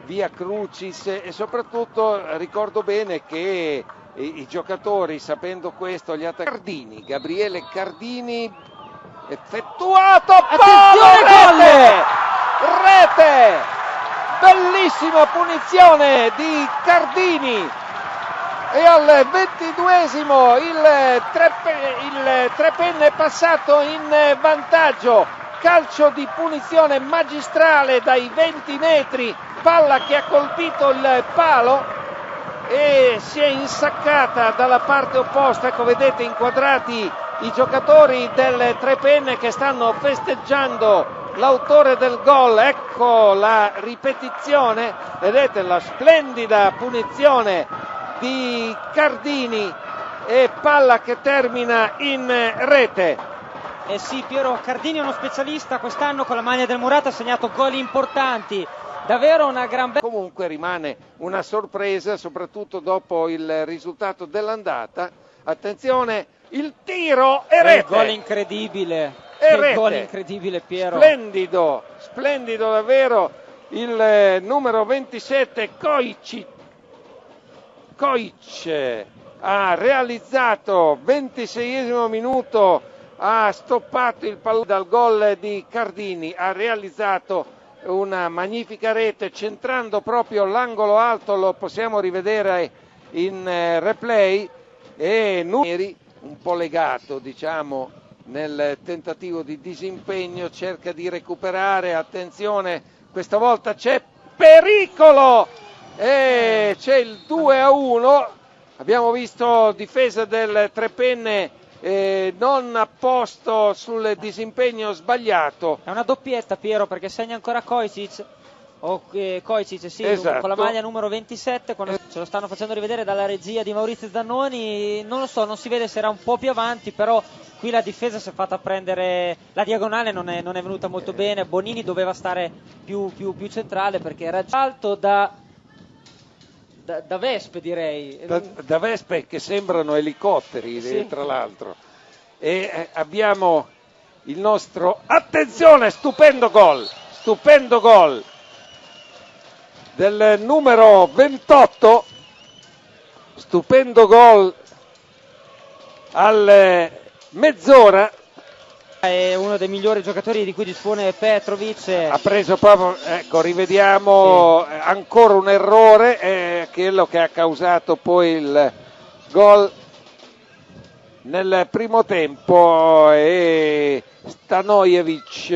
via Crucis, e soprattutto ricordo bene che i giocatori, sapendo questo, gli Cardini, Gabriele Cardini, effettuato, palo, rete, bellissima punizione di Cardini, e al 22esimo il Trepenne è passato in vantaggio. Calcio di punizione magistrale dai 20 metri, palla che ha colpito il palo e si è insaccata dalla parte opposta. Ecco, vedete inquadrati i giocatori del Trepenne che stanno festeggiando l'autore del gol. Ecco la ripetizione, vedete la splendida punizione di Cardini e palla che termina in rete. Eh sì, Piero, Cardini è uno specialista, quest'anno con la maglia del Murata ha segnato gol importanti, davvero una gran Comunque rimane una sorpresa, soprattutto dopo il risultato dell'andata. Attenzione, il tiro e rete! Gol incredibile, gol incredibile, Piero. Splendido davvero il numero 27 Koic ha realizzato, 26esimo minuto, ha stoppato il pallone dal gol di Cardini, ha realizzato una magnifica rete centrando proprio l'angolo alto, lo possiamo rivedere in replay, e Neri, un po' legato diciamo nel tentativo di disimpegno, cerca di recuperare. Attenzione, questa volta c'è pericolo e c'è il 2-1. Abbiamo visto difesa del Trepenne non a posto sul disimpegno sbagliato. È una doppietta, Piero, perché segna ancora Koicic, sì, esatto, con la maglia numero 27, ce lo stanno facendo rivedere dalla regia di Maurizio Zannoni. Non lo so, non si vede se era un po' più avanti, però qui la difesa si è fatta prendere, la diagonale non è venuta molto bene. Bonini doveva stare più centrale perché era alto da vespe, direi. Da vespe che sembrano elicotteri, sì, tra l'altro. E abbiamo il nostro, attenzione, stupendo gol del numero 28, stupendo gol al mezz'ora. È uno dei migliori giocatori di cui dispone Petrovic. Ha preso proprio, ecco, rivediamo, sì, ancora un errore, quello che ha causato poi il gol nel primo tempo, e Stanojevic